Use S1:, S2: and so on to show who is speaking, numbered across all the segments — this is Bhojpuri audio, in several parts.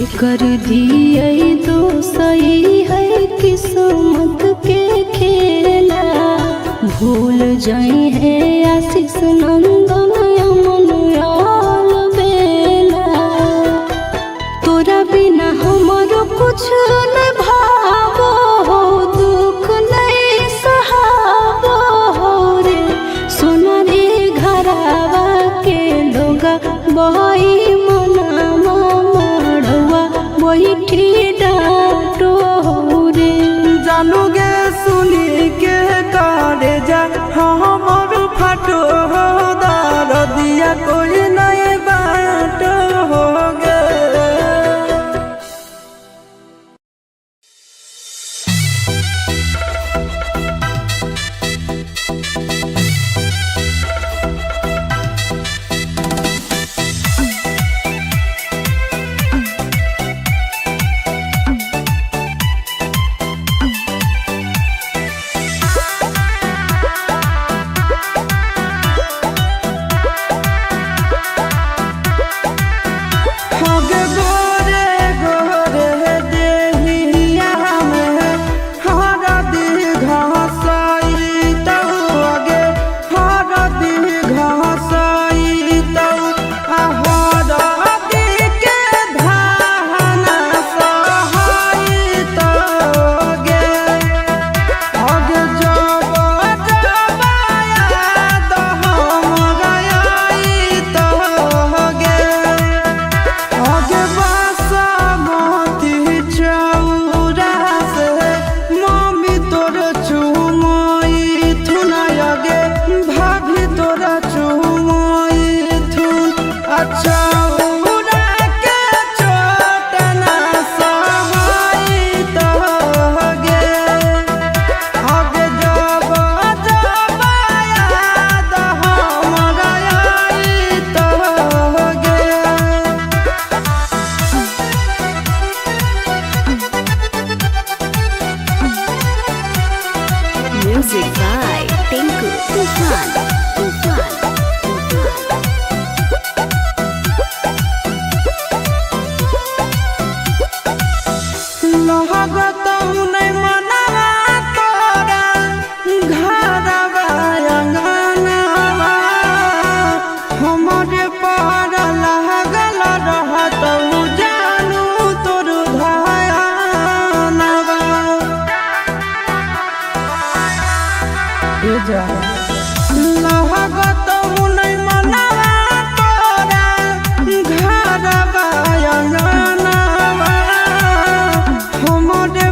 S1: कर दिए तो सही है किस्मत के खेला। भूल जाई है आशीष नंदन अमन याल बेला। तोरा बिना हमारो कुछ न भावो हो, दुख नहीं सहावो हो रे। सोना रे घरावा के लोगा बही बैठी डाटो रे।
S2: जानूगे सुनी के करे जा हमर फाटो हो दार दिया कोई नहीं बाट हो गे।
S1: Music by Tinku Tufan.
S2: हमरे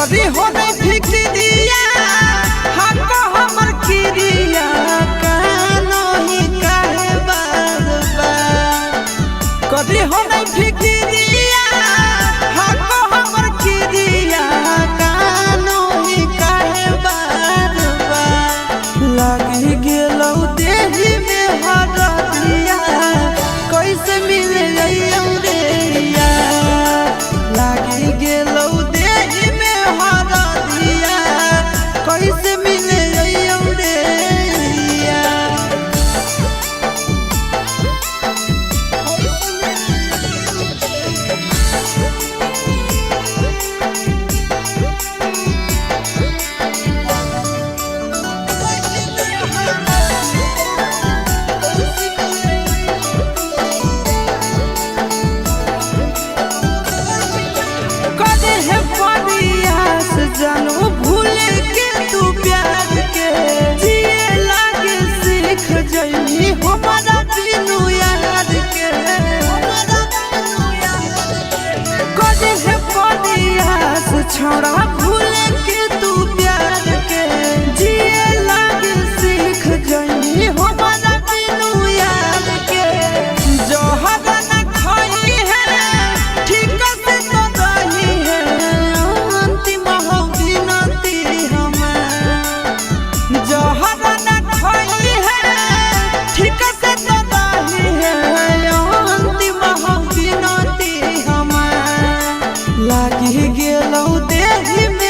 S2: करी हो नहीं फिक्रिया हक हमर किरिया कानो ही काहे बार बार करी हो नहीं फिक्रिया हक हमर किरिया कानो ही काहे बार बार लागी गेलौ देही में हरदिया कैसे मिले जइयौ रे यार लागी गेलौ देही में हरदिया कैसे मिले जइयौ रे यार कदे है प्रयास जानू भूल के तू प्यार के जिए लागे सीख जइनी हमारा बिनु याद के कदे है प्रयास छोड़ा भूल के तू प्यार के जिए लागे सीख जइनी हमारा बिनु याद के जोहर न खाई है ठीक से तो रही है अंतिम हो गिनती हमार जोहर न खाई है ठीक से तो रही है अंतिम हो गिनती हमार लागी गेलौ देही में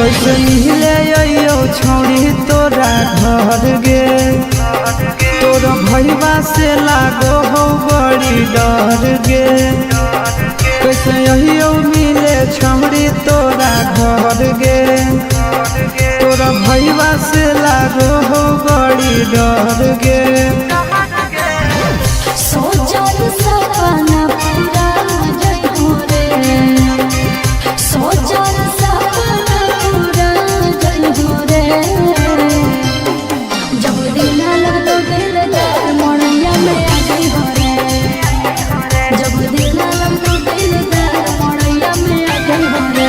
S2: कैसे मिले अइयो छौड़ी तोरा घर गे तोरा भैया से लागो हो बड़ी डर गे कैसे अइयो मिले छौड़ी तोरा घर गे तोरा भैया से लागो हो बड़ी डर गे
S1: सोचल सपना पूरा जइहो रे सोचल सपना पूरा जइहो रे जब दिन लगतो दिलदार मोड़िया में आ जइहो रे जब दिन लगतो दिलदार मोड़िया में आ जइहो रे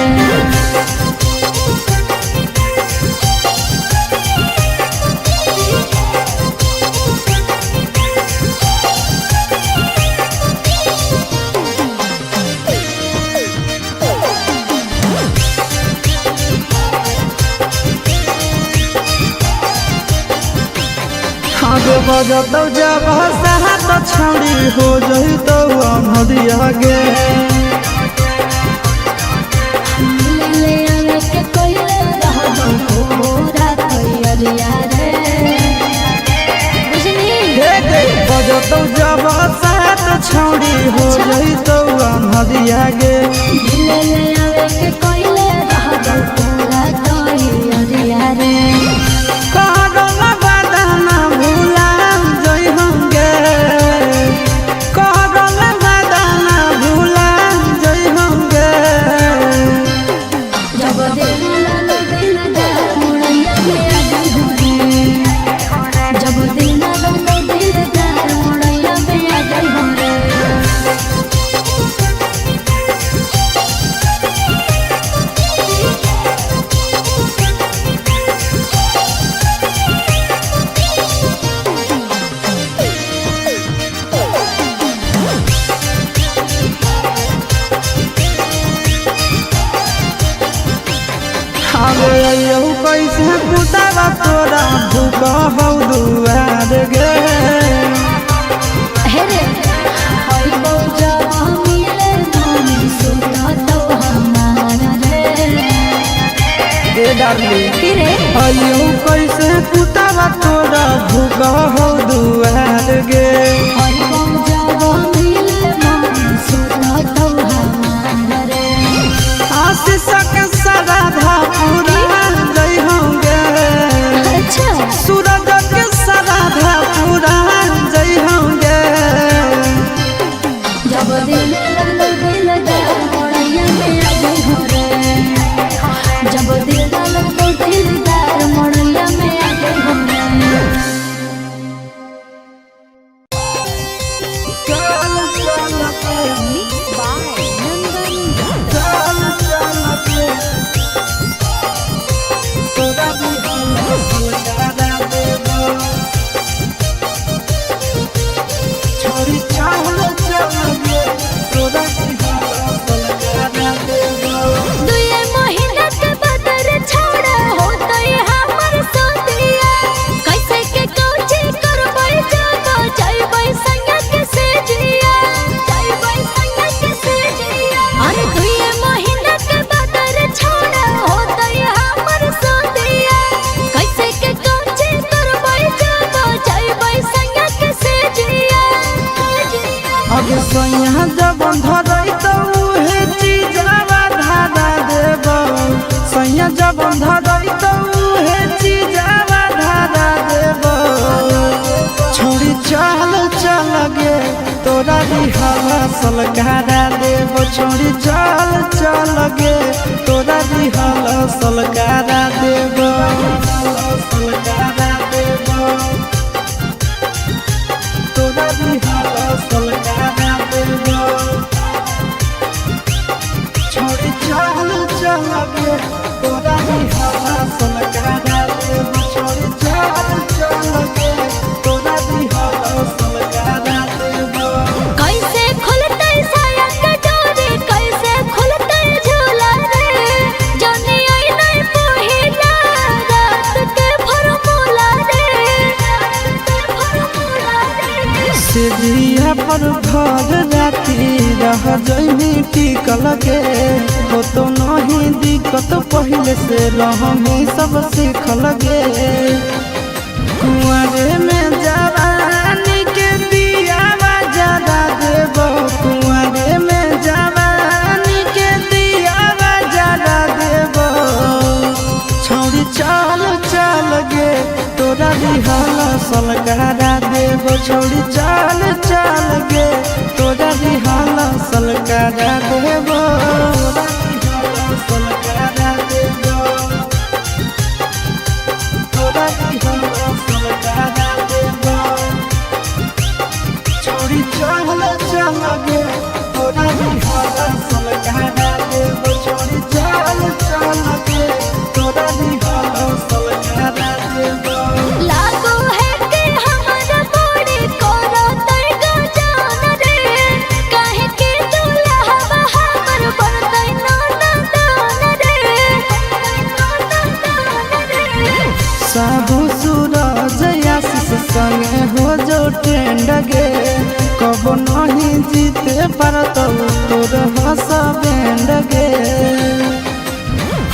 S2: आगे बजतौ जब साथ छौड़ी हो जइतौ अनहरिया गे
S1: ले आवे के कोइले रहबो पूरा तैयारिया रे बुझनी
S2: बजतौ जब साथ छौड़ी हो जइतौ अनहरिया गे
S1: ले आवे के कोइले रहबो पूरा तैयारिया रे
S2: कैसे पुतावा तोरा भूख हौ दुआर गे
S1: हे रे हई बौजा मिले मन सुनतो हमार रे
S2: ए डार्लिंग
S1: रे
S2: अइयो कैसे पुतावा तोरा भूख हौ दुआर गे
S1: हई बौजा मिले मन सुनतो हमार रे
S2: आशीष के सराधा पूरा सूरज के सराधा पूरा जय होंगे
S1: जब दिल लगलो दिलदार मोड़िया में आ जइहो रे जब दिल लगलो दिलदार मोड़िया में आ जइहो रे
S2: सोया जब धरैतौ हे चीजवा धारा देबौ सोया जब धरैतौ हे चीजवा धारा देबौ छोड़ी चल चल गे तोरा दिहवा सलकारा देबौ छोड़ी चल चल गे तोरा दिहवा सलकारा देबौ सलकारा देबौ तोरा दिहवा सलकारा छोड़ी चल चल गे तोरा दिहवा सलकारा देबौ छोड़ी चल चल गे तोरा दिहवा सलकारा देबौ
S1: कैसे खुलतै साया के डोरी कैसे खुलतै झूला रे जनी आई नहीं पहिला रात के फॉर्मूला रे
S2: से जिया पर घर राती रह जइनी टिकल के हो तो नहीं दिक्कत पहले से रहमी सब सीखल गे कुआरे में जवानी के दिया जला देबो कुआरे में जवानी के दिया जला देबो छौरी चल चल गे तोरा रिहल सलकारा देबो छौरी चल चल गे तोरा रिहल सलकारा देबो सलकारा देबो तोरा रिहल सलकारा देबो छौरी चल चल गे तोरा रिहल सलकारा देबो छौरी चल चल गे तोरा रिहल सलकारा देबो
S1: लागो है के हमरा बड़ी कोरा तैगा जान रे काहे के दुल्हा हमर बनतै नाना दान रे
S2: साहू सूरज आशीष संगे हो जो ट्रेंड गे कब नहीं जीते पारत तोर हंस बैंड गे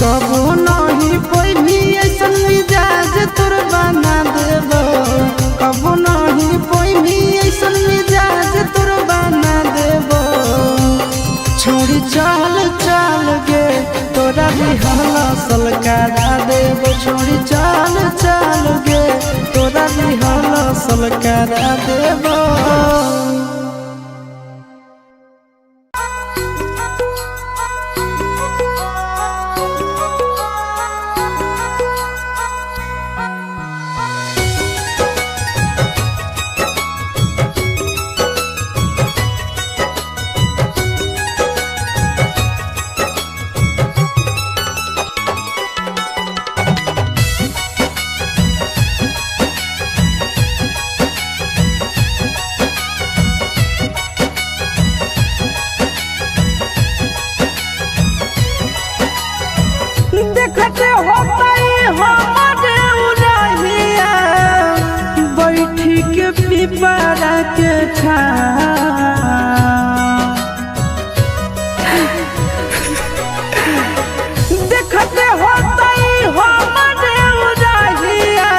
S2: कब नहीं पैनी ऐसन मिजाज तोर बना देबो कब नहीं पैनी ऐसन मिजाज तोर बना देबो छोड़ी चल चल गे तोरा रिहल सलकारा देबो छोड़ी चल चल गे तोरा रिहल सलकारा देबो देखते होतई हमारे उरहिया बैठी के पिपरा के छा देखते होतई हमारे उरहिया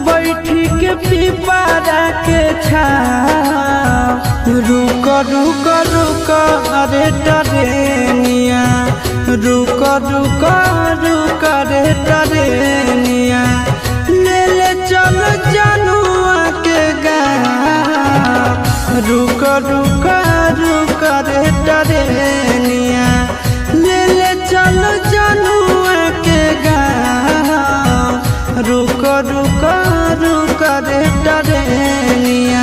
S2: बैठी के पिपरा के छा रुक रुक रुक अरे टरेनिया रुक रुक रुक रे टरेनिया ले ले चल जनुआ के गाँव रुक रुक रुक रे टरेनिया ले ले चल जनुआ के गाँव रुक रुक रुक रे टरेनिया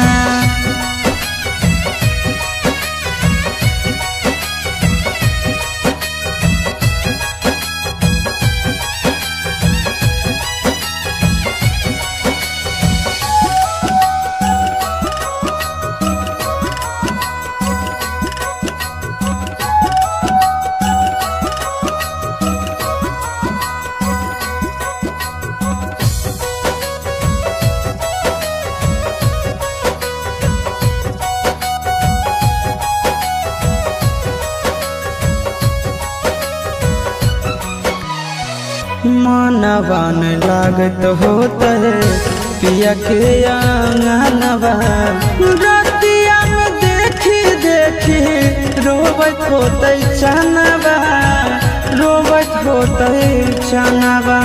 S2: मनवन लागत होत है पिया के आंगनवा रतिया में देखी देखी रोबत होते चनवा रोबत होते चनवा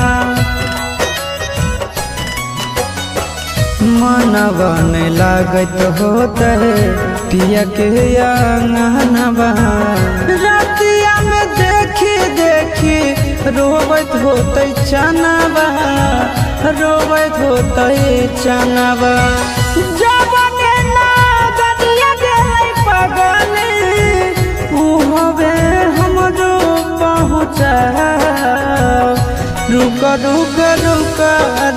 S2: मनवन लागत होत है पिया के आंगनवा रतिया में देखी देखी रोबत होते चनवा रोबत होते चनवा जबने ना गदिया गेलै पगले उहबे हमरो पहुँचा रुक रुक रुक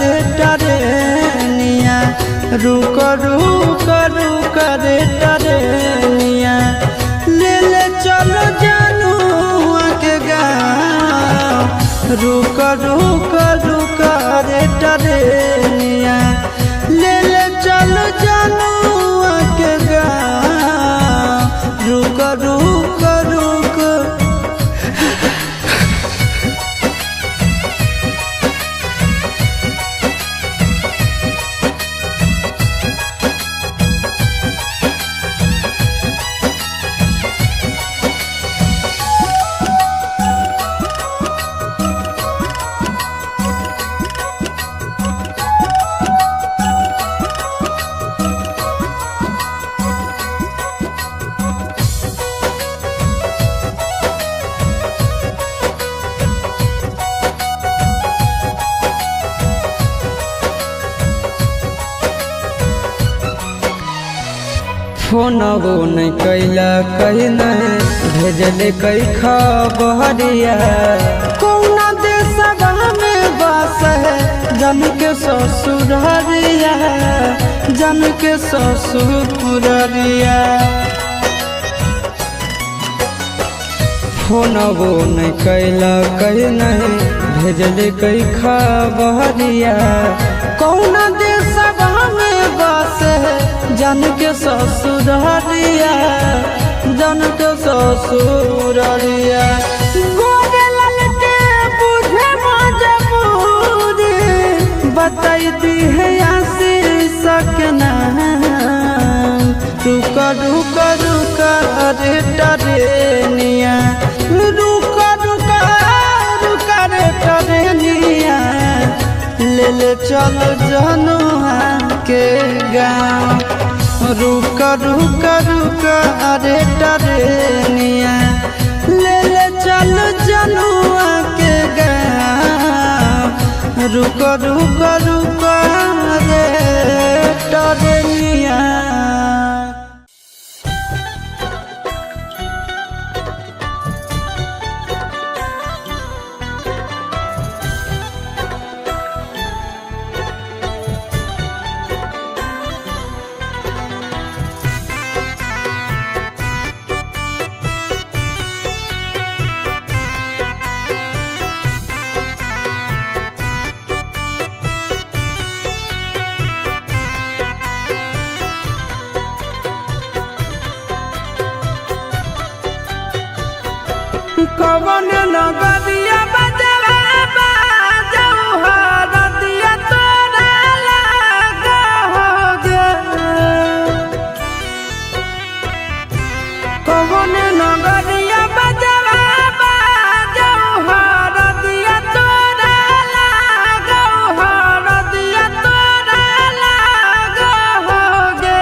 S2: रे टरेनिया रुक रुक रुक रे टरेनिया ले ले चलो जानू के गाँव रुक रुक रुक रे टरेनिया ले ले चलो जानू फोनबो नहीं कैला कहीं नहीं भेजले कई खबरिया कौना देशवा में बस है जन के ससुररिया जन के ससुररिया फोनबो नहीं कैला कहीं नहीं भेजले कई खबरिया कौना देशवा में बस है जन के ससुररिया जन के ससुररिया गोरे ललटे बुझे मजबूरी बताई दी है आशीष के नाम रुका रुका रुका रे टरेनिया रुका रुका रुका रे टरेनिया ले ले चल जनुआ के गाँव रुका रुका रुका रे टरेनिया ले ले चल जनुआ के गाँव रुका रुका रुका रे टरेनिया। कवन नगरिया बजवा बाजऊ हरदिया तोरा लागोगे कवन नगरिया बजवा बाजऊ हरदिया तोरा लागो हरदिया तोरा लागोगे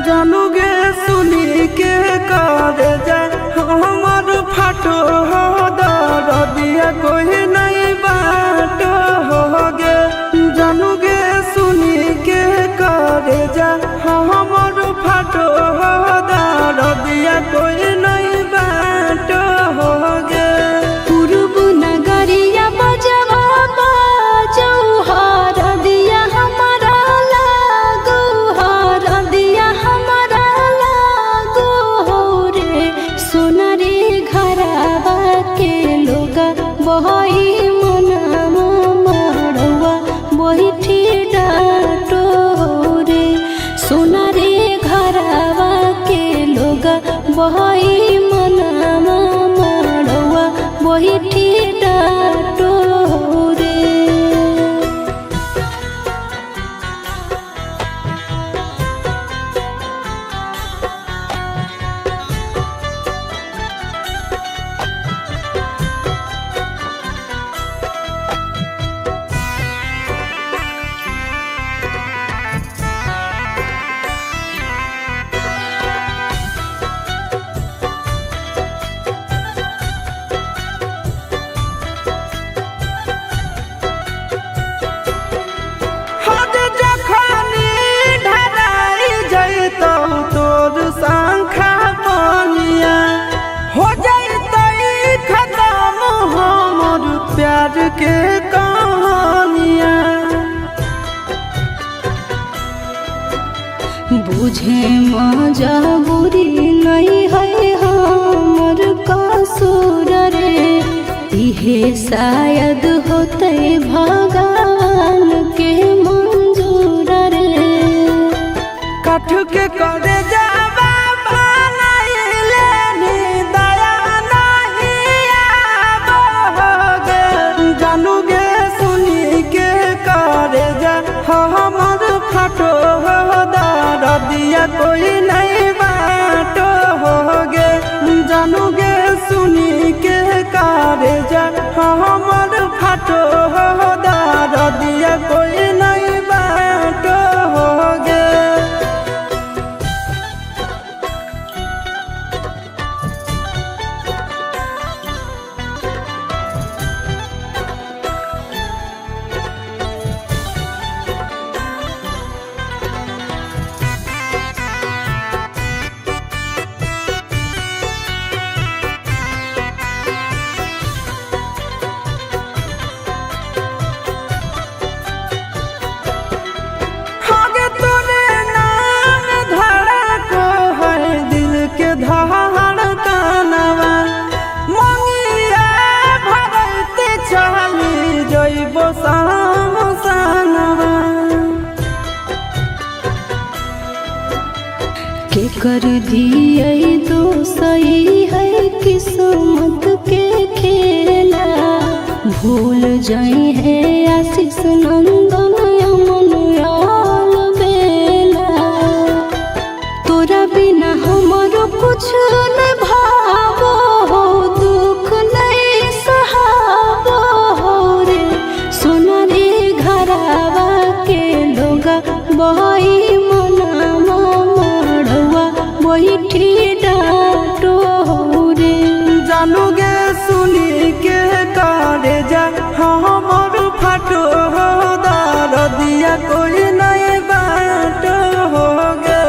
S2: जानूगे सुनी के कर जा हमर फाटो दिया कोई नहीं बात होगे जानूगे सुनी के करे जा हमर फाटो दिया कोई नहीं बात होगे
S1: पूर्व नगरिया बजवा बाजऊ हरदिया हमारा लागो हरदिया हमारा लागो हो रे सोनारी घरवा के लोगा बही मनामा मड़वा बही डाटो रे सोनारी घरवा के लोगा बही मनामा मड़वा बही डाटो रे।
S2: हद जखनी ढराई जैतौ तोर शंखा बनिया हो जैतै खत्म हमर प्यार के कहानिया
S1: बुझे मजबूरी नहीं है हमर कसूर रे इहे शायद होते भगवान के मंजूर रे
S2: काठ के करे जावा बनाइले नी दया नहीं आवोगे जानूगे सुनी के करे जा हमर फाटो दिया कोई नहीं बात होगे जानूगे सुनी के करे जा हमर फाटो दिया कोई नहीं बात होगे
S1: के कर दिए तो सही है किस्मत के खेला। भूल जाई है आशीष नंदन अमन याल बेला। तोरा बिना हमारो कुछ न भावो हो, दुख नहीं सहावो हो रे। सोना रे घरवा के लोगा बहई मनावा मड़वा बैठी डाटो रे।
S2: जानू गे सुनी के करे जा हमर फाटो हो दर दिया कोई नहीं बाट हो गे।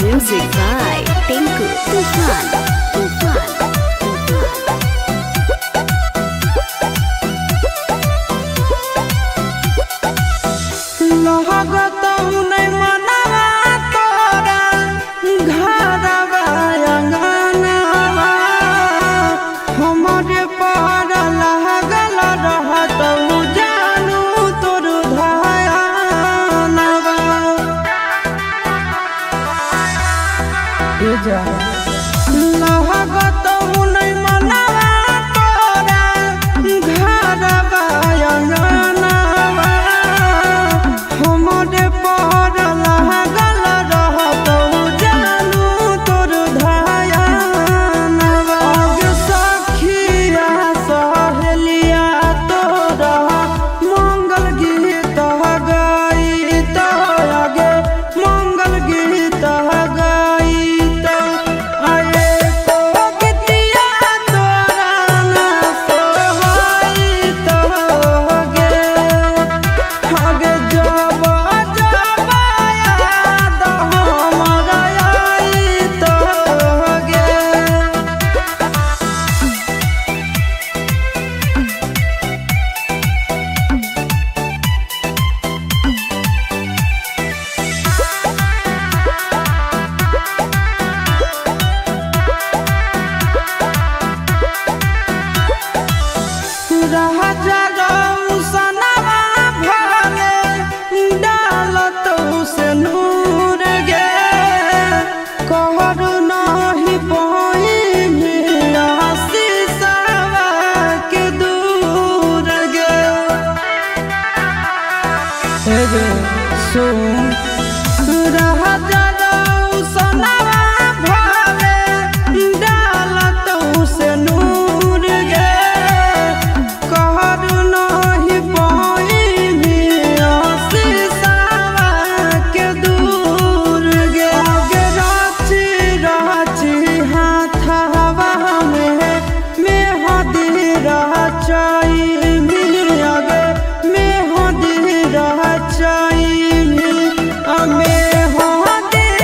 S1: Music by Tinku Tufan.
S2: चाई में हमें हो दे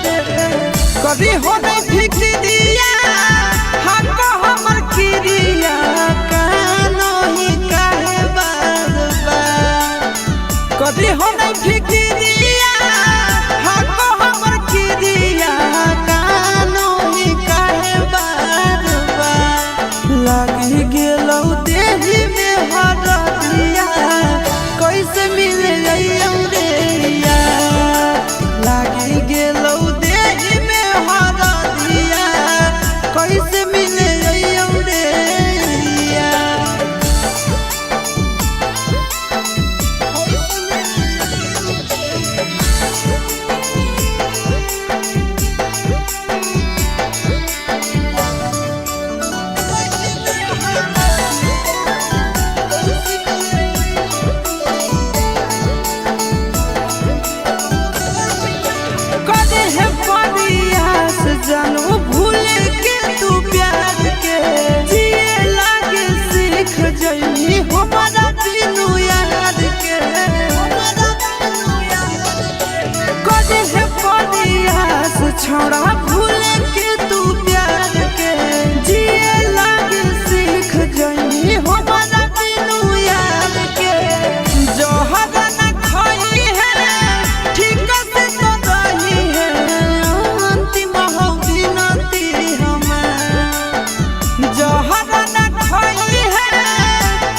S2: रे कभी हो नहीं फिक्रिया हको हमर किरिया कानो ही काहे बार बार कभी हो नहीं फिक्रिया हको हमर किरिया कानो ही काहे बार बार लागी गेलौ देही में हरदिया कैसे मिले रे यार लागी गेलौ देही में हरदिया कैसे मिले रे यार जानू भूल के तू प्यार के जिए लागे सीख जइनी हमारा बिनु याद के कदे है परियास छोड़ा भूल के तू प्यार के जिए लागे सीख जइनी हमारा बिनु याद के जोहर न खाई है ठीक से तो रही है अंतिम हो जोहर न खाई है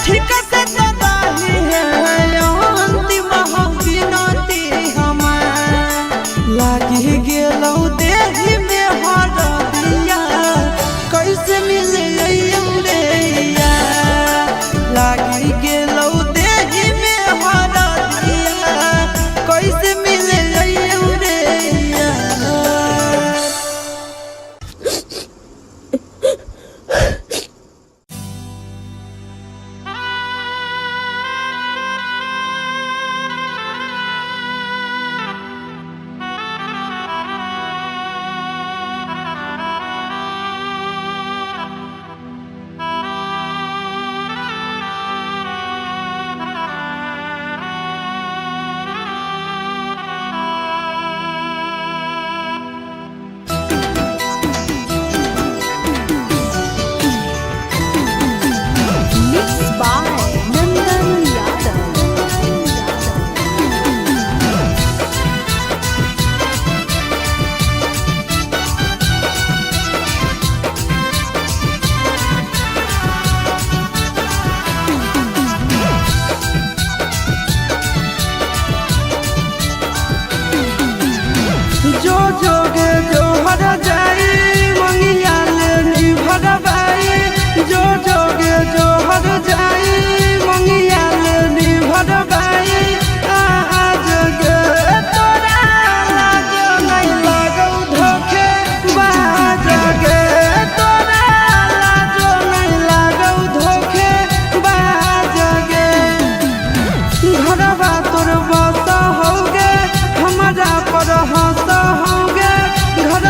S2: ठीक से तो रही है अंतिम हो बिनती हमार लागी गेलौ देही में हरदिया कैसे मिले रे यार लागी गेलौ देही में हरदिया कैसे मिले रे यार जो जोगे जो हर जाई मंगिया ले भरवाई जो जोगे जो हर जाई मंगिया ले भरवाई आज गे तोरा लाजो नहीं लागौ धोखे बाज गे तोरा लाजो नहीं लागौ धोखे बाज गे घरवा तोर बस होगे हमारा पर हंस होगे घर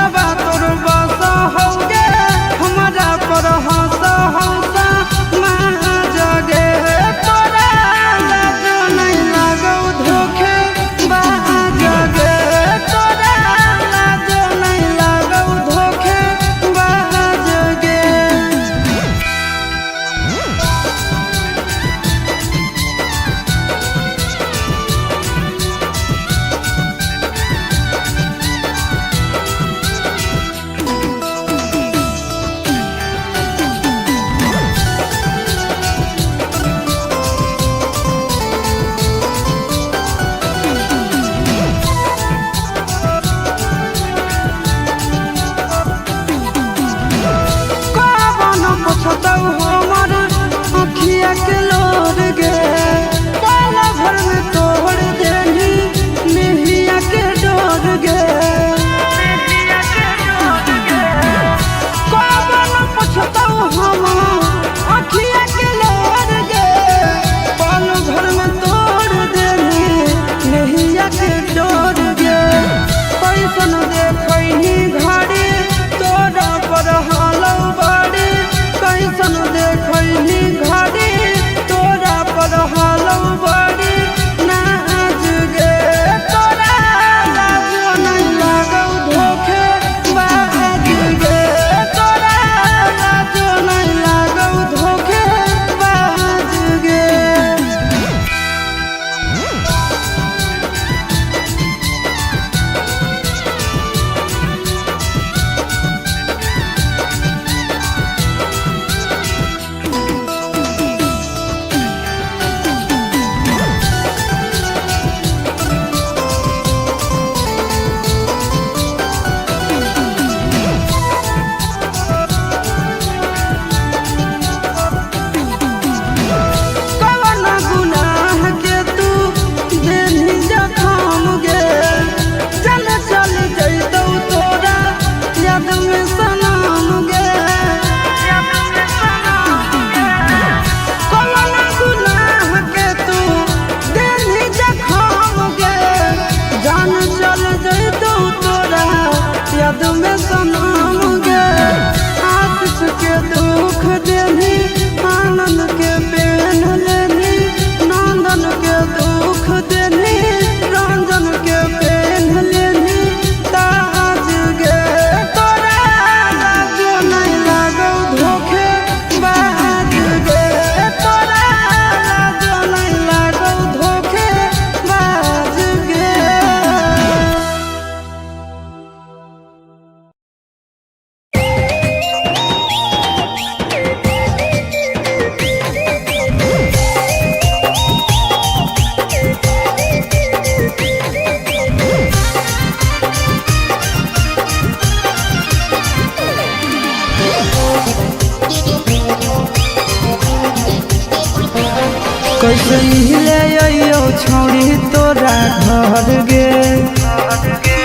S2: कैसे मिले अइयो छौड़ी तोरा घर गे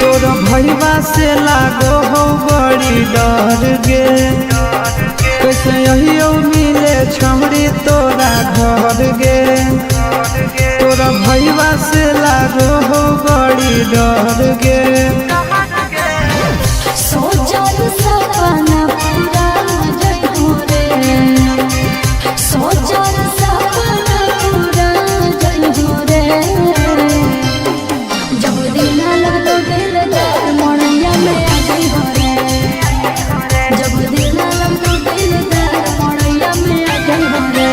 S2: तोर भैया से लागो हो बड़ी डर गे कैसे अइयो मिले छौड़ी तोरा घर गे तोर भैया से लागो हो बड़ी डर गे
S1: सोचल सपना पूरा जइहो रे सोचल सपना पूरा जइहो रे जब दिन लगलो दिलदार मोड़िया में आ जइहो रे जब दिन लगलो दिलदार मोड़िया में आ जइहो रे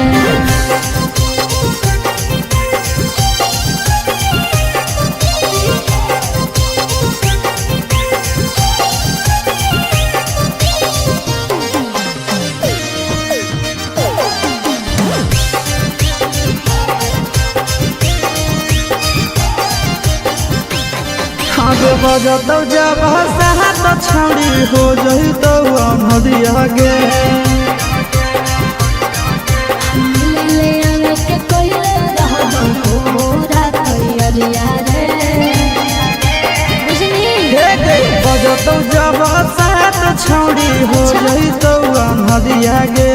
S2: आगे बजत जब हंसा तो छौड़ी हो जही तो नदिया गे
S1: ले आवे के कोइले रहबो पूरा तैयारिया रे बुझनी
S2: बजत जब हंसा तो छौड़ी हो जही तो नदिया गे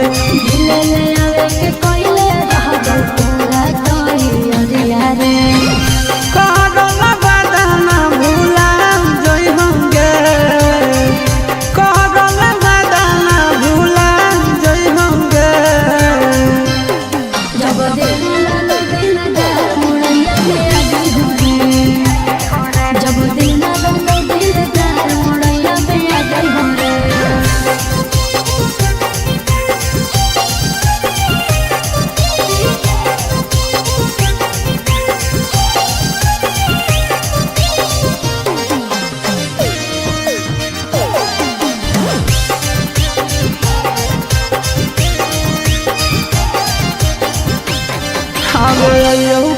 S1: ले आवे के कोइले रहबो पूरा तैयारिया रे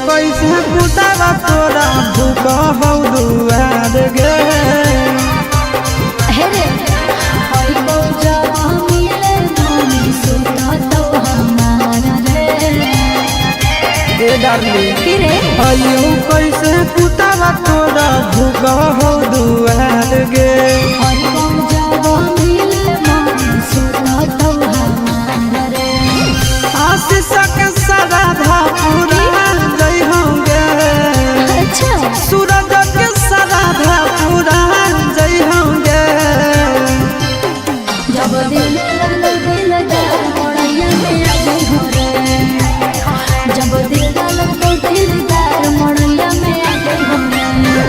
S2: कैसे पुतावा तोरा भूख हौ दुआर गे
S1: हे रे होई बौ जब मिले नानी सुना तो हमारा रे
S2: ए डार्ली
S1: कि रे
S2: अयो कैसे पुतावा तोरा भूख हौ दुआर गे
S1: होई बौ जब मिले नानी सुना तो हमारा रे
S2: आशीष के सराधा पूरा जई होंगे
S1: अच्छा
S2: सूरज के सराधा पूरा जई होंगे
S1: जब दिल लगलो दिलदार मोड़िया में आ जइहो रे जब दिल लगलो दिलदार मोड़िया में आ जइहो रे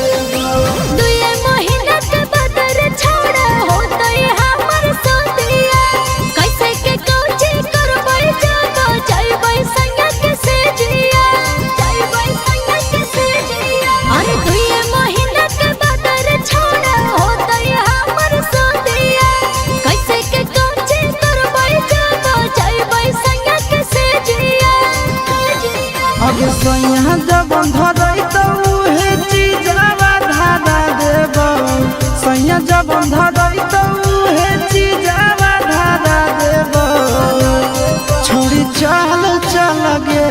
S1: दुए महीना के बदर छोड़ा हो तई हमर सोतिया कैसे के कोची करबै जाबो जाइबै संग के से जिया जाइबै संग के से जिया अरे दुए महीना के बदर छोड़ा हो तई हमर सोतिया कैसे के कोची करबै जाबो जाइबै संग के से जिया
S2: अब सैया जब धरई तो उहे चीजवा धारा देब सैया जब धरई तो उहे चीजवा धारा देब छोड़ी चल चल गे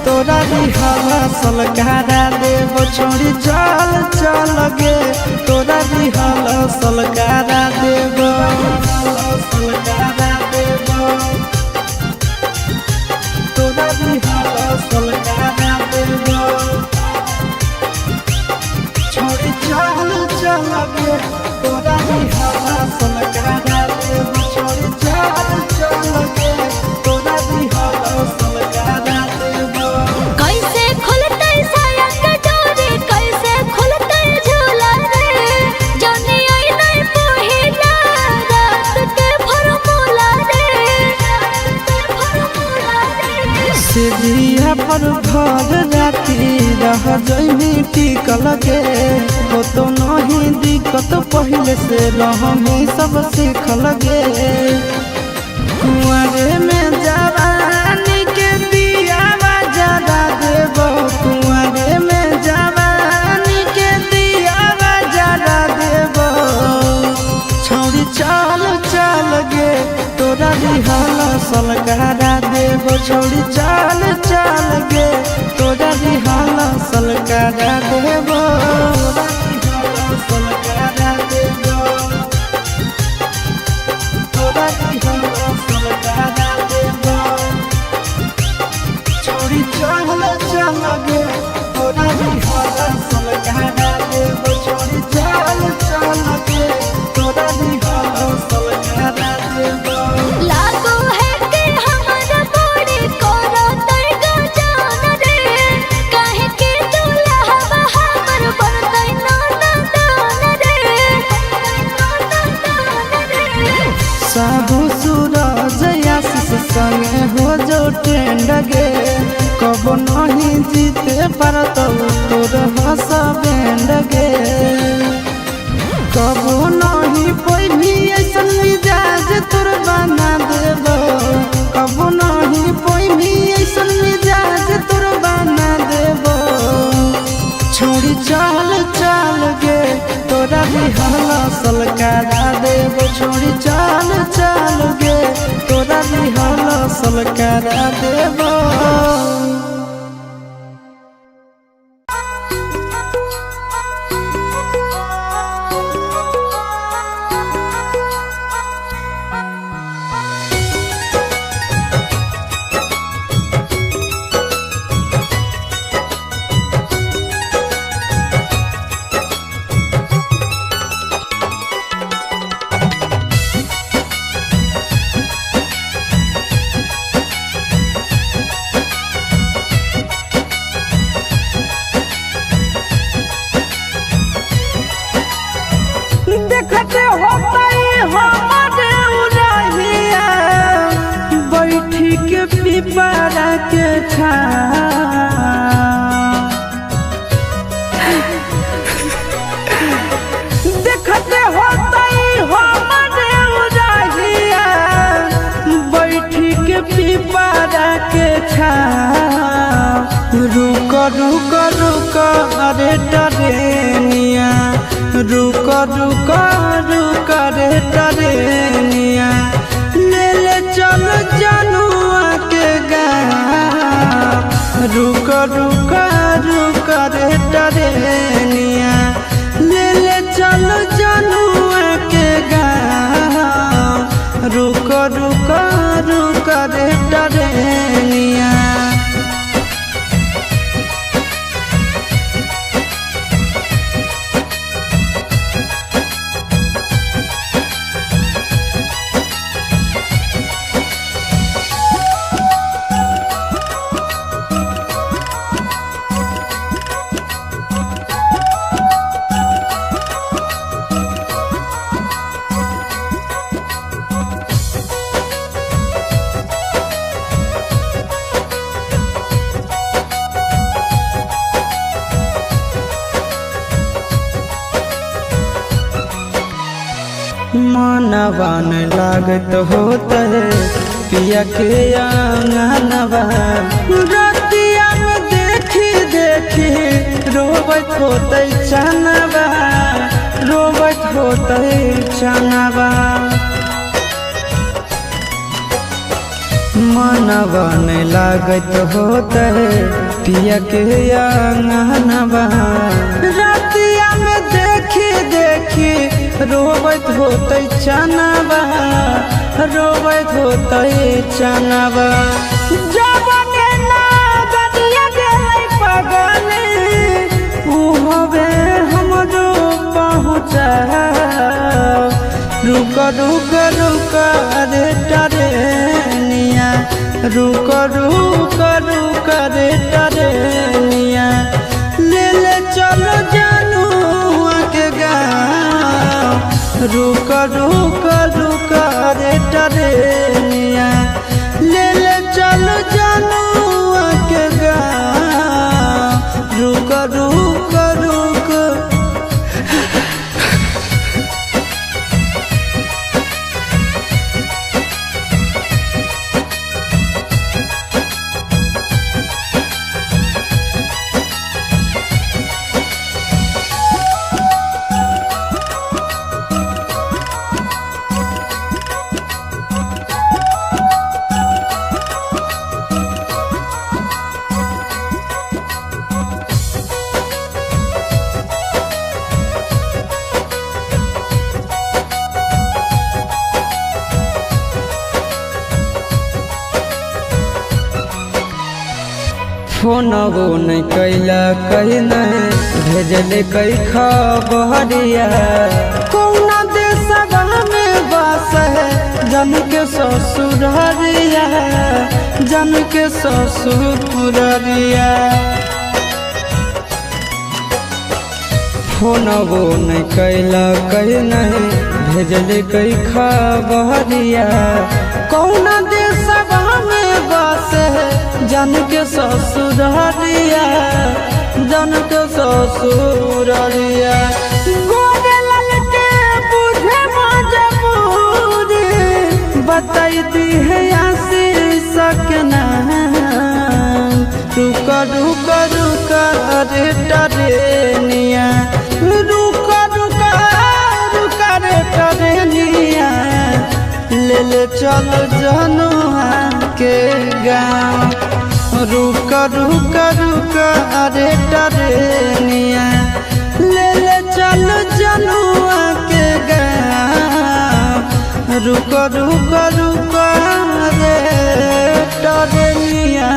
S2: तोरा बिहावा सलकारा देब छोड़ी चल चल गे तोरा बिहावा सलकारा देब सलकारा देब तोरा बिहावा सलकारा देब छोड़ी चल चल गे तोरा बिहावा सलकारा देब छोड़ी चल चल गे तोरा बिहावा सलकारा देब
S1: कैसे खुलतै साया के डोरी कैसे खुलतै झूला रे जनी आई नहीं पहिला रात के फॉर्मूला रे
S2: से जिया पर भर राती रह जइमी टिकल के हो तो नहीं दिक्कत पहले से रहमी सब सीखल गे कुंवरे में जवानी के दिया जरा देबो कुंवरे में जवानी के दिया जरा देबो छौरी चल चल गे तोरा बिहाल सलकारा देबो छौरी चल चल गे तोरा बिहाल सलकारा देबो सलकारा देबो तोरा बिहाल सलकारा देबो छौरी चल चल गे तोरा बिहाल सलकारा देबो छौरी चल चल गे तोरा बिहाल सलकारा देबो
S1: लागो है कि हमारा बड़ी कोरा तैगा जान रे काहे के दुल्हा हमर बनतै नाना दान रे
S2: साहू सूरज आशीष संगे हो जो ट्रेंड गे कब नहीं जीते पारत तोर हंस बैंड गे कब नहीं पैभी ऐसन मिजाज तोर बना देबो कब नहीं पैभी ऐसन मिजाज तोर बना देबो छोड़ी चल चल गे तोरा बिहाल सलकारा देबो छोड़ी चल चल गे तोरा बिहाल सलकारा देबो देखते होतई हमारे उलहिया बैठी के पिपरा के छा देखते होतई हमारे उलहिया बैठी के पिपरा के छा रुक रुक रुक अरे डरेनिया रुक रुक रुक रे डरेनिया ले ले चल जनुआ के गाँव रुक रुक रुक रे डरेनिया ले ले चल जनुआ के गाँव रुक रुक रुक रे डरेनिया मनवा न लागत होता है पिया के आंगनवा रतिया में देखी देखी रोबत होते चनवा रोबत होते चनवा मनवा न लागत होता है पिया के आंगनवा रतिया में देखी देखी रोबत होते चनवा रोबत होते चनवा जब के ना बदिया गेलै पगले उ होवे हमरो पहुँचा रुक रुक रुक रे डरेनिया रुक रुक रुक रे डरेनिया ले ले चलो जानू के गाँव रुक रुक रुक रे डरेनिया ले ले चलो जानू फोनबो नहीं कैला कहीं नहीं भेजले कई खबरिया कौना देशवा में बस है जन के ससुररिया जन के ससुररिया फोनबो नहीं कैला कहीं नहीं भेजले कई खबरिया कौना देशवा में बस है जन के ससुररिया जन के ससुररिया गोरे ललके बुझे मजबूरी बताई दी है आशीष सकना रुका रुका रुका रे टरेनिया रुका रुका रुका रे टरेनिया ले चल जनुआ के गाँव रुका रुका रुका रे टरेनिया ले चल जनुआ के गाँव रुका रुका रुका रे टरेनिया।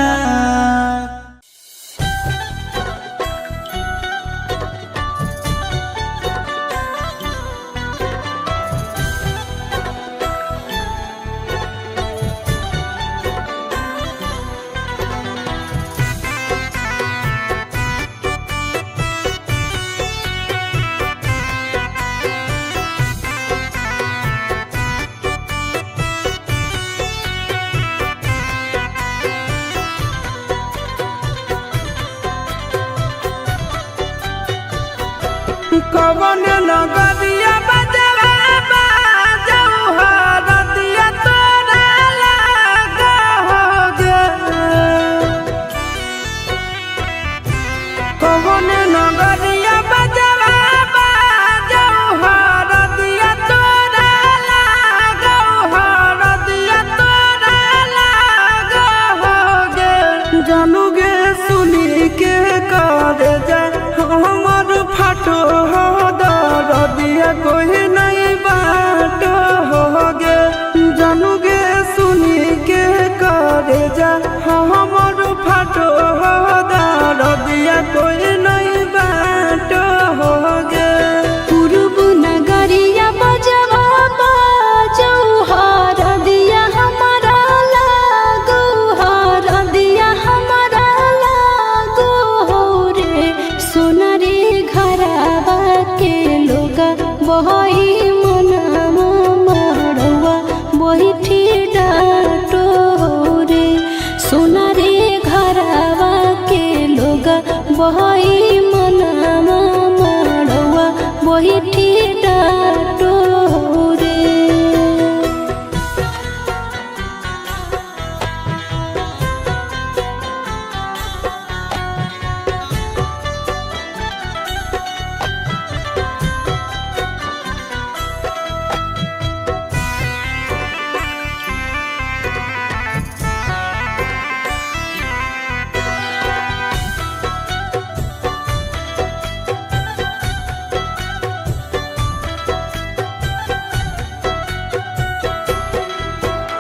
S2: कवन नगरिया बजवा बाजऊ हरदिया तोरा लागोगे कवन नगरिया बजवा बाजऊ हरदिया तोरा लागो हरदिया तोरा लागोगे जानूगे सुनी के कर जा हमर फाटो दरदिया कोई नहीं बाटो होगे जानूगे सुनी के करे जा हमर फाटो दरदिया कोई नहीं बाटो होगे
S1: पूर्व नगरिया बजवा बाजऊ हरदिया हमारा लागो हरदिया हमारा लागो हो रे सोनरी घरवा के लोग बही मनमा मड़वा बही डाटो रे सोनरी घरवा के लोग बही मनमा मड़वा बही डाटो रे।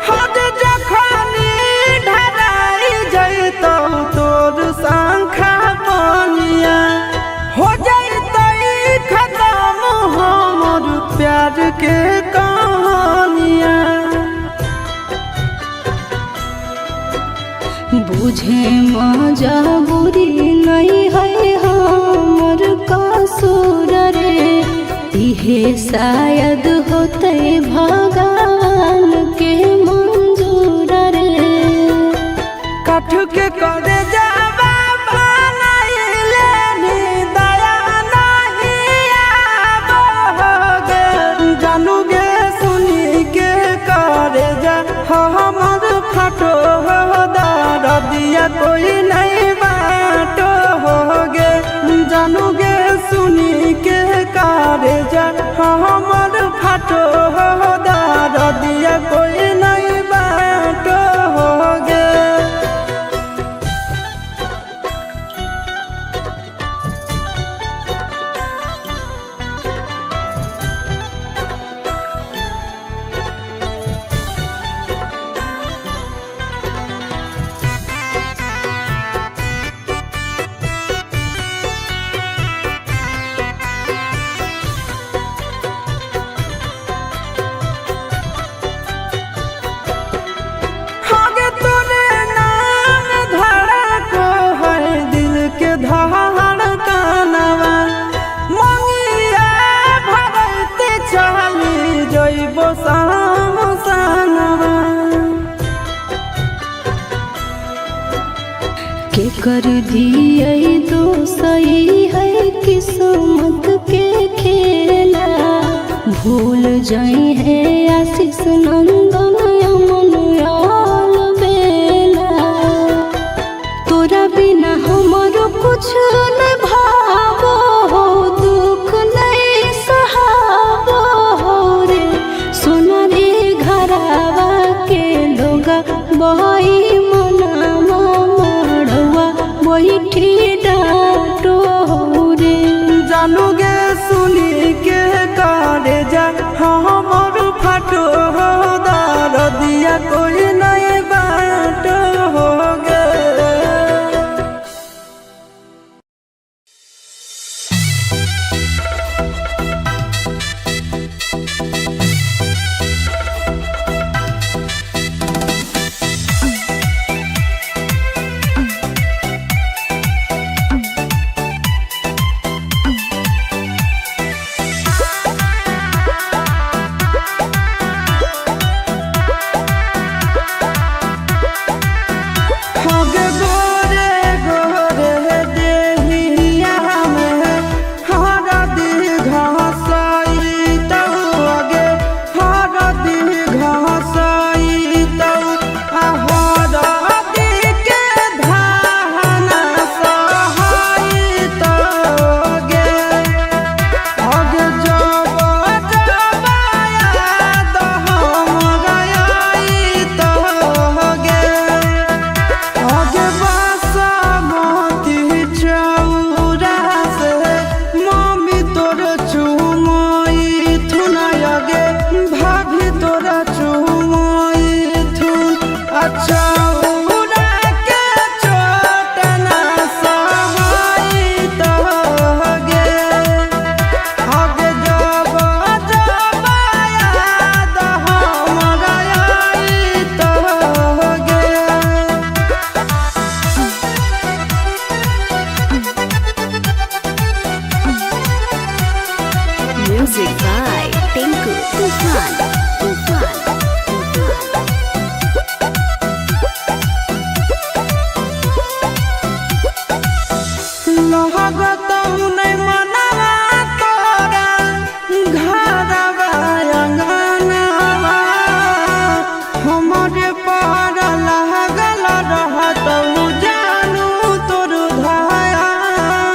S2: हद जखनी ढराई जैतौ तोर शंखा बनिया हो जैतै खत्म हमर प्यार के कहानिया
S1: बुझे मजबूरी नहीं है हमर कसूर रे इहे शायद होते भगवान के मंजूर रे
S2: कठ के करे जावा बनाइले नी दया नहीं आवोगे जानूगे सुनी के करे जा हमर फाटो दरदिया कोई नहीं बाटो होगे जानूगे सुनी के करे जा हमर फाटो दरदिया कोई नहीं बाटो होगे
S1: के कर दिए तो सही है किस्मत के खेला। भूल जाई है आशीष नंदन अमन याल बेला। तोरा बिना हमारो कुछ न भावो हो, दुख नहीं सहावो हो रे। सोना रे घरवा के लोगा बहई मनावा मड़वा बैठी डाटो हो रे।
S2: जानू गे सुनी के करे जा हमर फाटो हो दार दिया कोई नहीं बाट हो गे।
S1: Music by Tinku Tufan.
S2: लगत नहीं मनवा तोरा घरवा अंगनवा। हमरे पर लागल रहत जानू तोर धयानवा।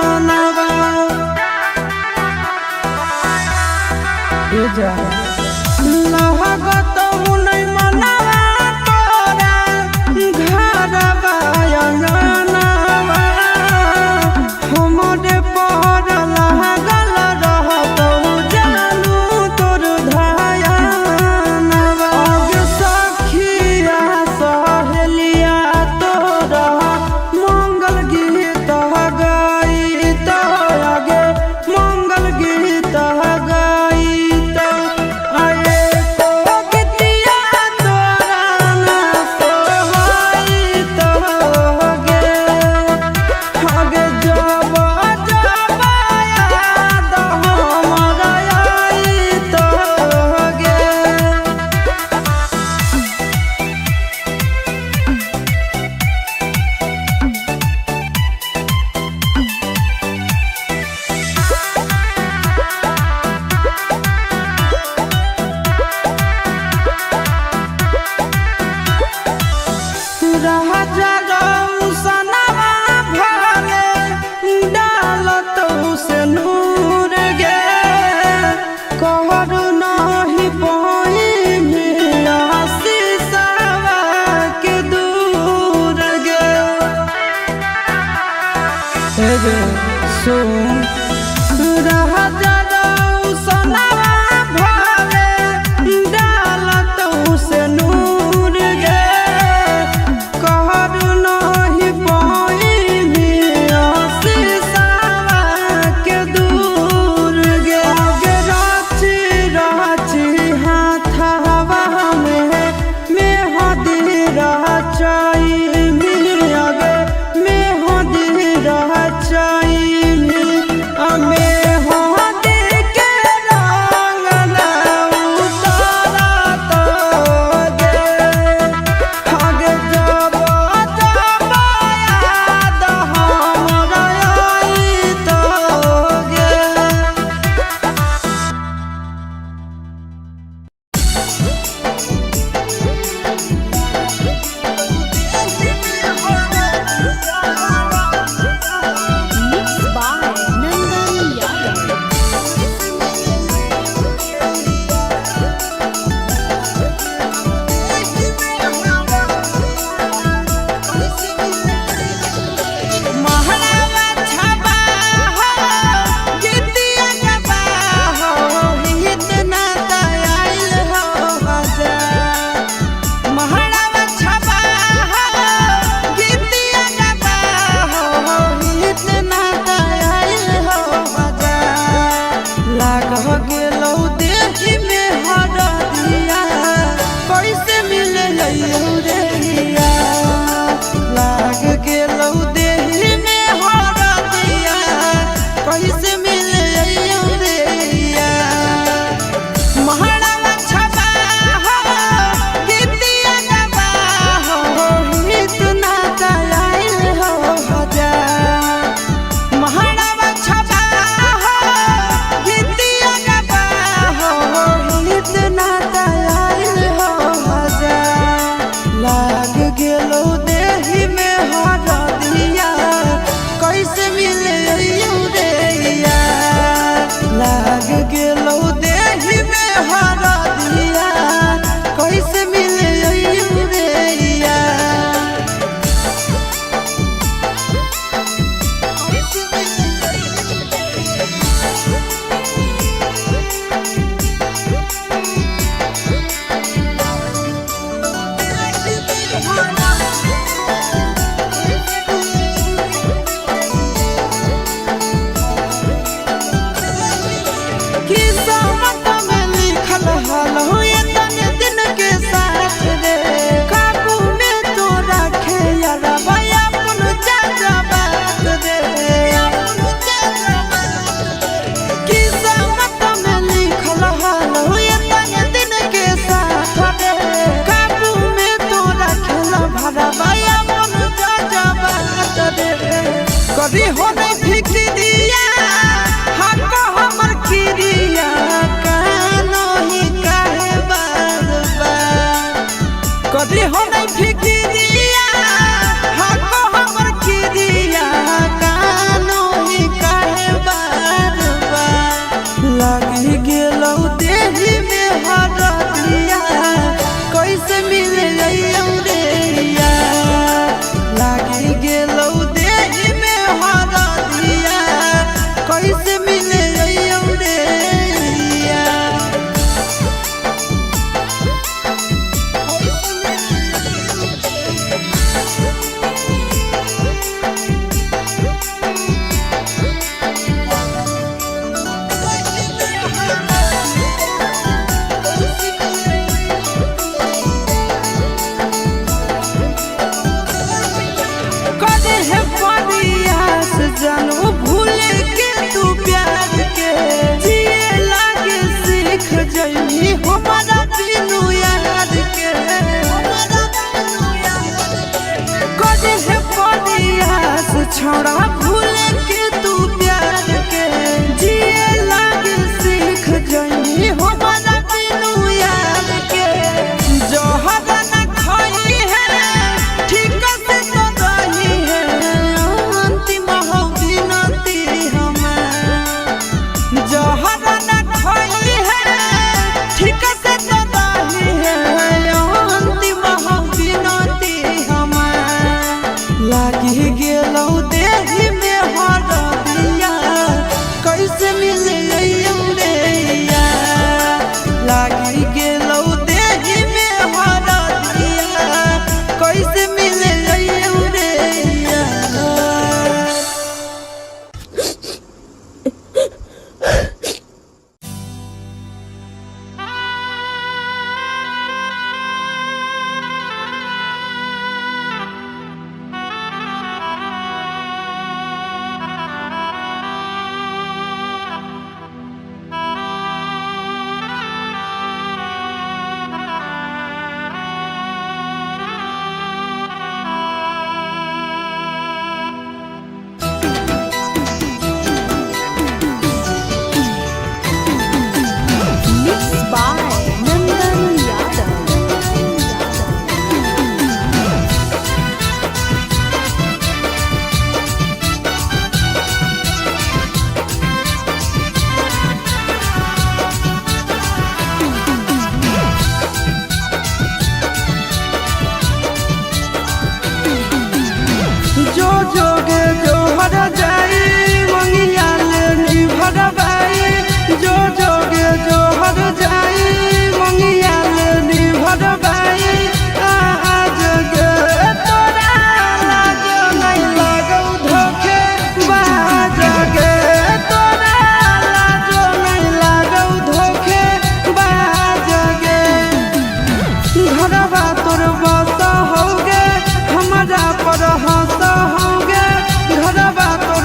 S2: लगत नहीं मनवा तोरा घरवा अंगनवा। हमरे पर रे कभी हो नहीं फिक्रिया हको हमर किरिया कानो ही काहे बार बार कभी हो नहीं फिक्रिया हको हमर किरिया कानो ही काहे बार बार लागी गेलौ देही में हरदिया कैसे मिले रे यार लागी गेलौ देही में हरदिया कैसे मिले रे यार कदे है परियास जानो भूले के तू प्यार के जिए लागे सीख जइनी हमारा बिनु याद के कदे है परियास छोड़ा भूले के तू प्यार के जिए लागे सीख जइनी हमारा बिनु याद के जोहर न खाई है ठीक से तो रही है अंतिम हो बिनती हमार जोहर न खाई है ठीक से तो रही है अंतिम हो बिनती हमार लागी गेलौ देही में हरदिया कैसे मिले रे यार लागी गेलौ देही में हरदिया कैसे मिले रे यार
S1: Mixed by Nandan Yadav.
S2: जो जोगे जो हर जाई मंगिया ले निभर बाई जो जोगे जो हर जाई मंगिया ले निभर बाई आज गे तोरा लाज नहीं लागौ धोखे बाज गे तोरा लाज नहीं लागौ धोखे बाज गे घरवा तोर बस होगे हमारा पर हंस होगे घरवा तोर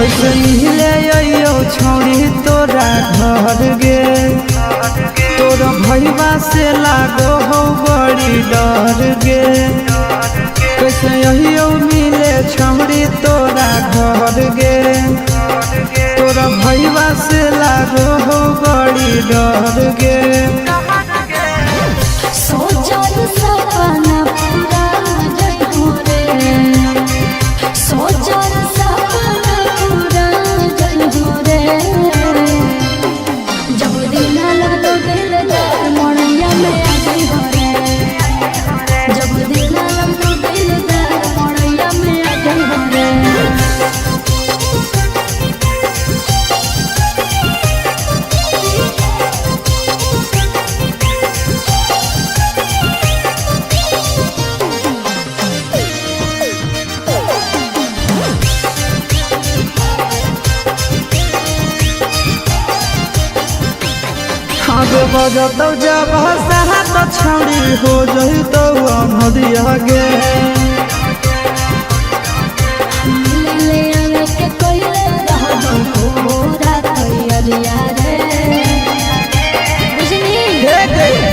S2: कैसे मिले अइयो छोड़ी तोरा घर गे तोरा भैया से लागो हो बड़ी डर गे कैसे अइयो मिले छोड़ी तोरा घर गे तोरा भैया से लागो हो बड़ी डर गे
S1: सोचल सपना पूरा जइहो रे सोचल सपना पूरा जइहो रे जब दिन लगलो दिलदार मोड़िया में आ जइहो रे जब दिन लगलो दिलदार मोड़िया में आ जइहो रे
S2: आगे बजतौ जब साहत छौड़ी हो जइतौ नदिया गे
S1: ले आवे के कोइले रहबो पूरा तैयारिया रे बुझनी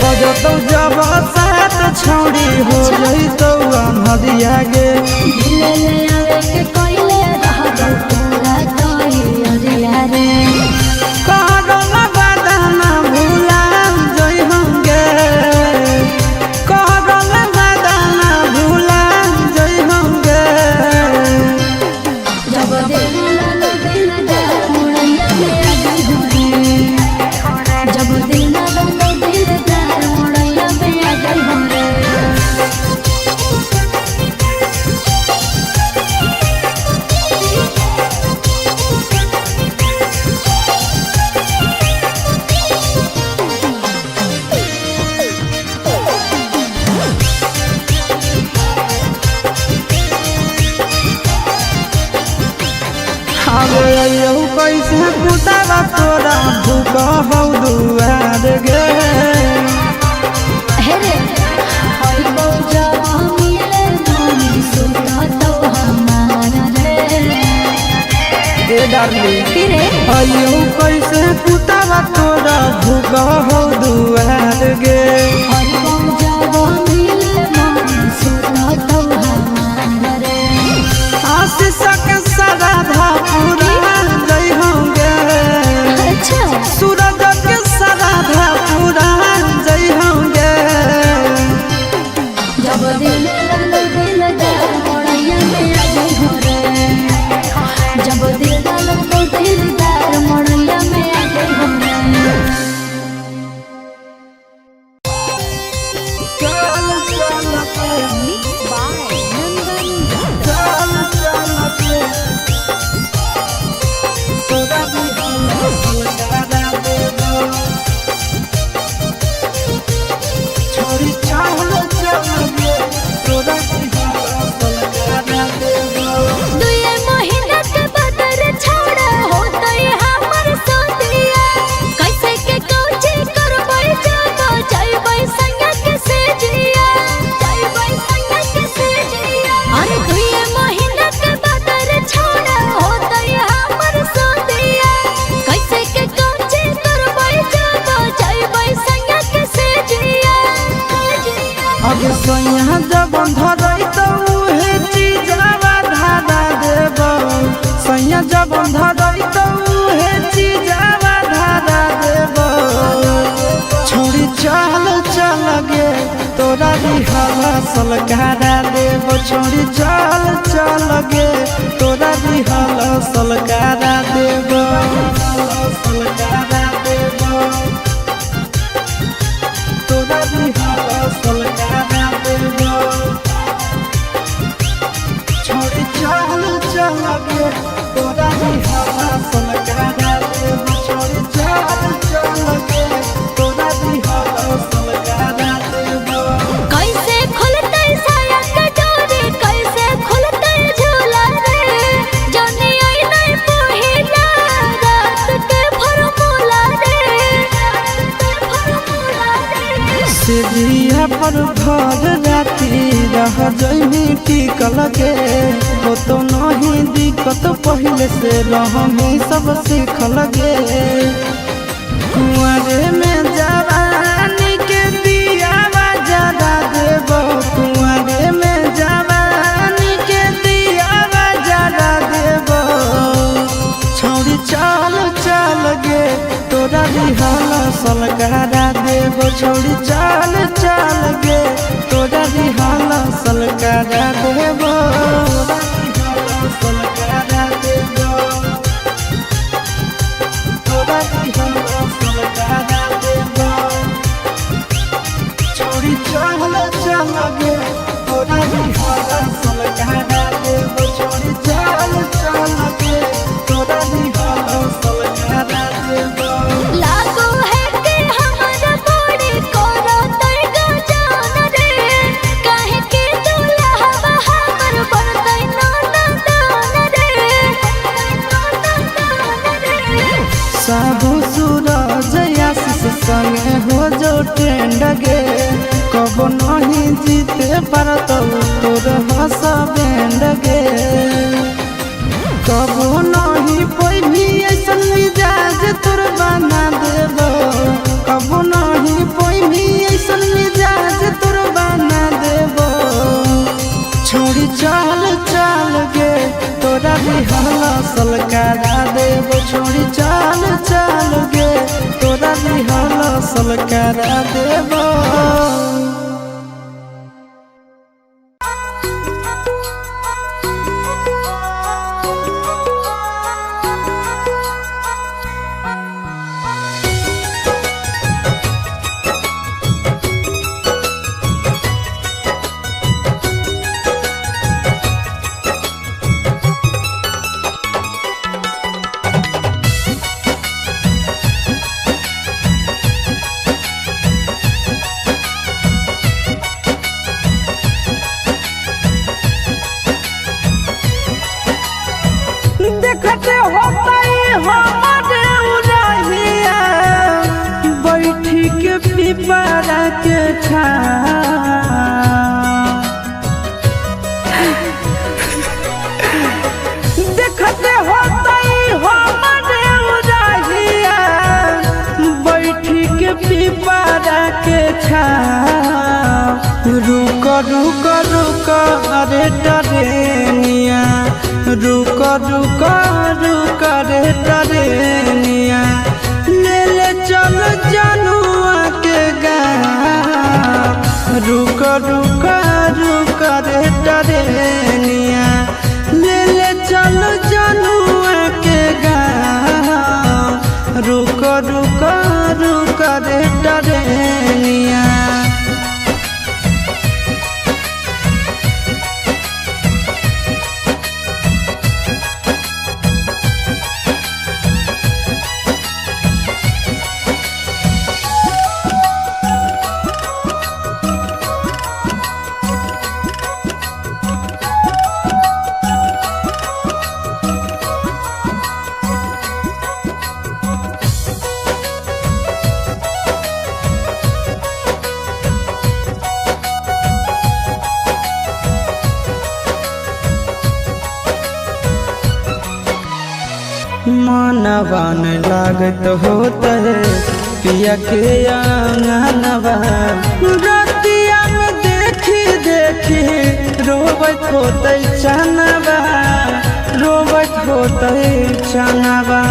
S2: बजतौ जब साहत छौड़ी हो जइतौ नदिया गे
S1: ले आवे के कोइले रहबो पूरा तैयारिया रे
S2: कैसे पुतावा तोरा भूख हौ दुआर गे
S1: हे रे होई बौजा मिले मोनी सुनतो हमारा रे
S2: ए डार्लिंग
S1: फिरे
S2: अइयो कैसे पुतावा तोरा भूख हौ दुआर गे
S1: होई बौजा मिले मोनी सुनतो हमारा रे
S2: आशीष के सराधा पूरा सूरज के सराधा पूरा जइहोगे
S1: जब दिल लगलो दिलदार मोड़िया में आ जइहो रे जब दिल लगलो दिलदार मोड़िया में आ जइहो रे
S2: सोया जब धरैतौ हे चीजवा धारा देब सोया जब धरैतौ हे चीजवा धारा देब छोड़ी चल चल गे तोरा रिहला सलकारा देब छोड़ी चल चल गे तोरा रिहला सलकारा देब सलकारा देब तोरा रिहला सलकारा छोड़ी चल चल गे तोरा रिहला सलकारा देब छोड़ी चल चल गे तोरा रिहला सलकारा देब
S1: कैसे खुलते साया के डोरी कैसे खुलते झूला रे जनी आई नहीं पहिला रात के फॉर्मूला रे
S2: से जिया पर भर राती रह जइमी टिकल के हो तो नहीं दिक्कत पहले से रहमी सब सीखल गे कुंवरे में जवानी के दिया जरा देब कुंवरे में जवानी के दिया जरा देब छौड़ी चल चल गे तोरा रिहल सलगारा देब छौड़ी चल चल गे तोरा रिहल सलगारा देब सलगारा देब तोरा रिहल सलगारा देब छौड़ी चल चल गे तोरा रिहल सलगारा देब छौड़ी चल चल गे तोरा रिहल सलगारा देब
S1: लागो है कि हमरा बड़ी करो तोर गजान रे काहे के दुल्हा हमर बनतै ननदान रे
S2: साबु सूरज आशीष संगे हो जो ट्रेंड गे कब नहीं जीते पारत तोर हसबैंड गे कब नहीं पैभी ऐसन मिजाज तोर बना देब कब नहीं पैभी ऐसन मिजाज तोर बना देब छोड़ी चल चल गे तोरा रिहल सलगारा देब छोड़ी चल चल गे तोरा रिहल सलगारा देब देखते होतई हमारे उरहिया बैठी के पिपरा के देखते होतई हमारे उरहिया बैठी के पिपरा के रुक रुक रुक अरे टरेनिया रुक रुक रुक रे टरेनिया ले ले चल जनुआ के गाँव रुक रुक रुक रे टरेनिया ले ले चल जनुआ के गाँव रुक रुक रुक रे टरेनिया मनवन लागत होता है पिया के आंगनवा रतिया में देखी देखी रोबत होते चनवा रोबत होते चनवा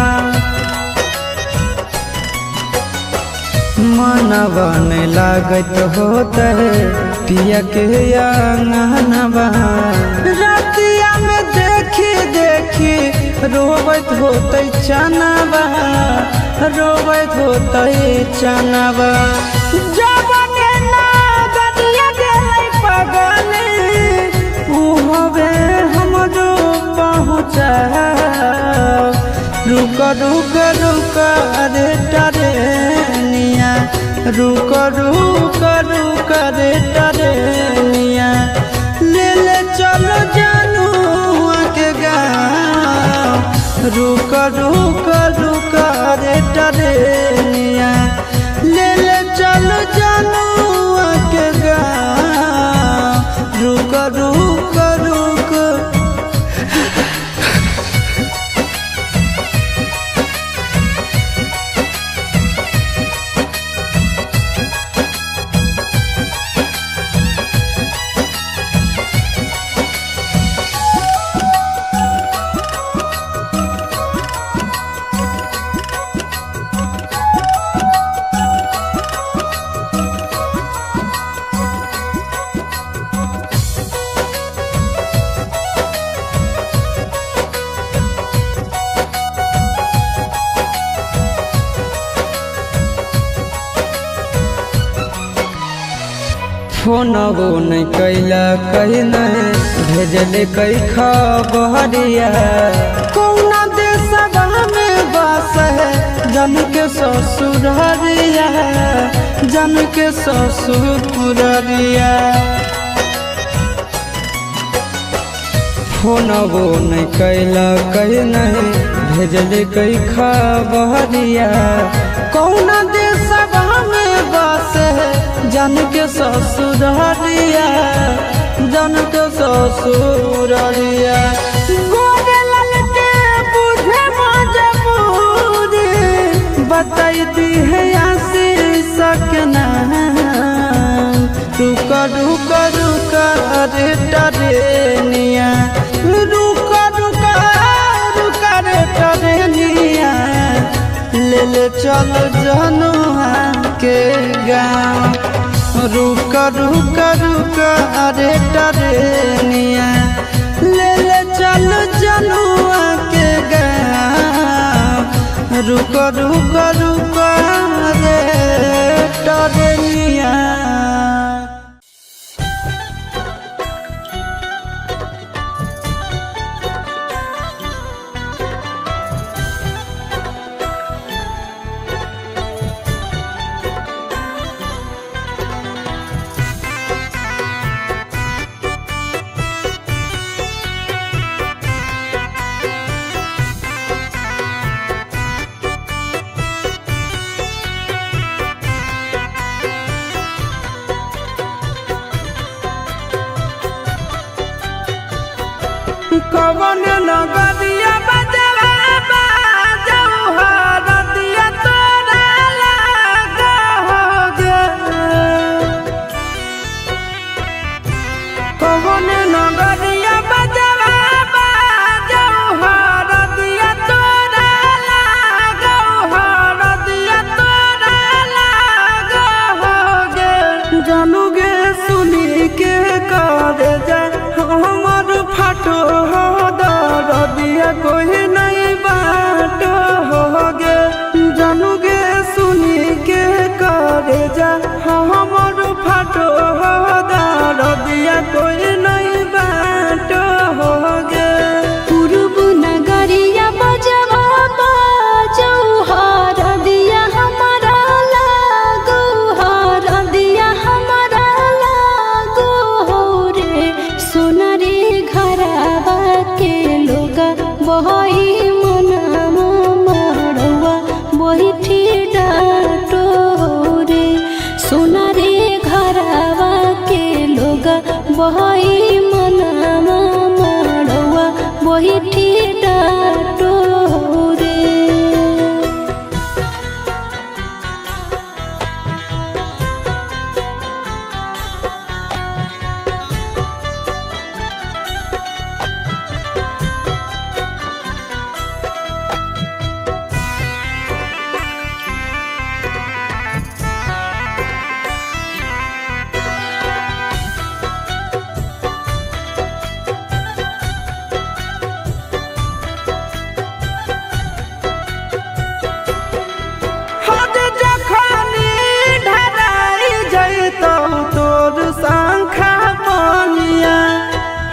S2: मनवन लागत होता है पिया के आंगनवा रतिया में देखी देखी रोबत होते चनवा रोबत होते चनवा जबने ना गदिया गेलै पगले उ हवे हमरो पहुँचा रुक रुक रुक रे टरेनिया रुक रुक रुक रे टरेनिया ले ले चलो जानू के गाँव रुक रुक रुक रे टरेनिया ले ले चलो जानू फोनबो नहीं कैला कहीं नहीं भेजले कई खबरिया कौना देशवा में बस है जन के ससुररिया जन के ससुररिया फोनबो नहीं कैला कहीं नहीं भेजले कई खबरिया कौना देशवा में बस है जन के ससुररिया जन के ससुररिया गोरे ललके बुझे मजबूरी बताइती है आशीष सकना रुक रुक रुक रे टरेनिया रुक रुक रुक रे टरेनिया ले ले चल जनुआ के गाँव रुक रुक रुक अरे टरेनिया ले ले चल जनुआ के गाँव रुक रुक रुक अरे टरेनिया। कवन नगरिया बजवा बाजऊ हरदिया तोरा लागोगे कवन नगरिया बजवा बाजऊ हरदिया तोरा लागो हरदिया तोरा लागोगे जानूगे सुनी के करे जाए हमर फाटो दिया कोई नहीं बाट होगे जानूगे सुनी के करे जा हमर फाटो दिया कोई नहीं बाट होगे
S1: पूर्व नगरिया बजवा बाजू हर दिया हमारा लागो हर दिया हमारा लागो हो रे सोनारी घरवा के लोग बही मनामा मड़वा बही डाटो रे सोनारी घरवा के लोग बही मनामा मड़वा बही डाटो रे।
S2: तोर संखा बनिया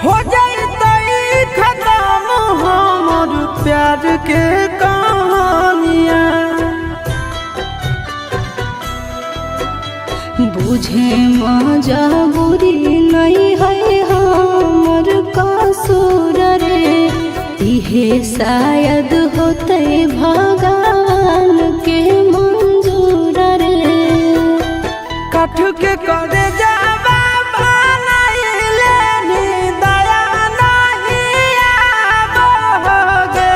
S2: हो जाए खत्म हमर प्यार के कहानिया
S1: बुझे मजबूरी नहीं है हमर कसूर रे इहे शायद होते भगवान के मंजूर रे
S2: कठ के करे जावा बनाइले नी दया नहीं आवोगे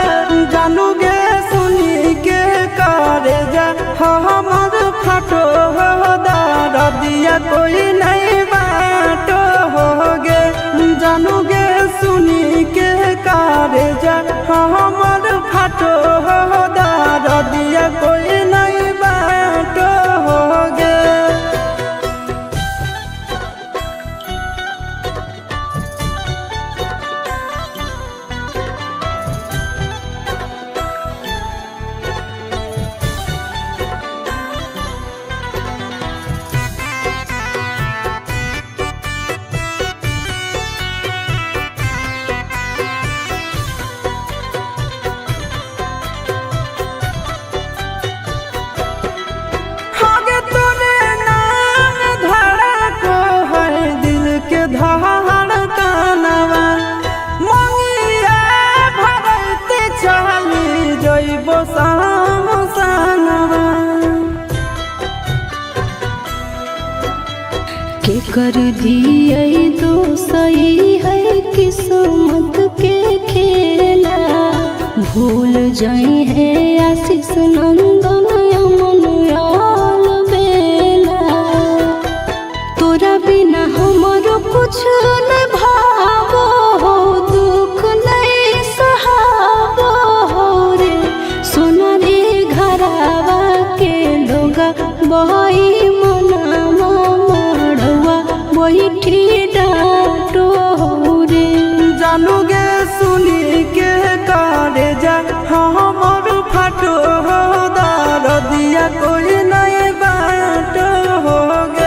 S2: जानूगे सुनी के करे जा हमर फाटो दिया कोई नहीं बाट होगे जानूगे सुनी के करे जा हमर फाटो दिया कोई नहीं बाट होगे
S1: के कर दिए तो सही है किस्मत के खेला। भूल जाई है आशीष नंदन अमन याल बेला। तोरा बिना हमारो कुछ न भावो हो, दुख नहीं सहावो हो रे। सोना रे घरावा के लोगा बही मनावा मड़वा बैठी डाटो हो रे।
S2: जानू गे सुनी के करे जा हमर फाटो हो, दरदिया कोई नहीं बाटो हो गे।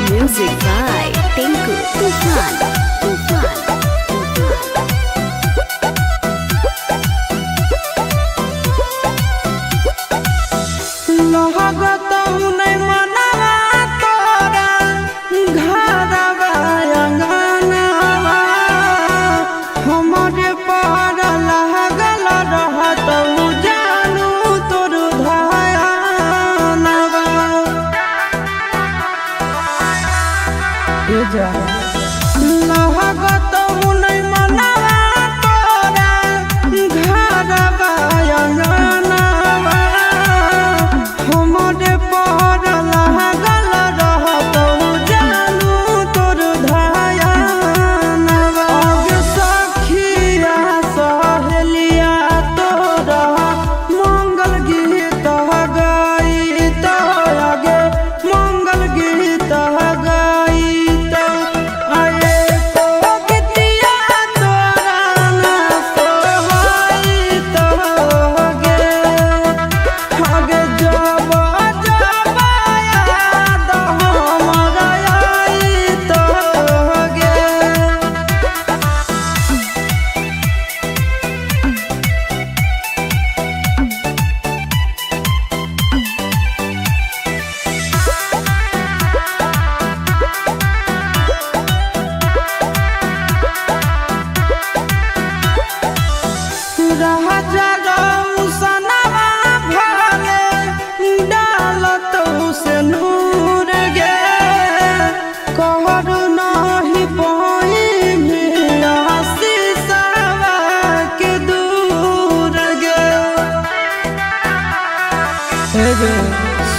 S1: Music by Tinku Tufan.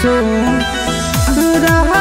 S2: सुन रहा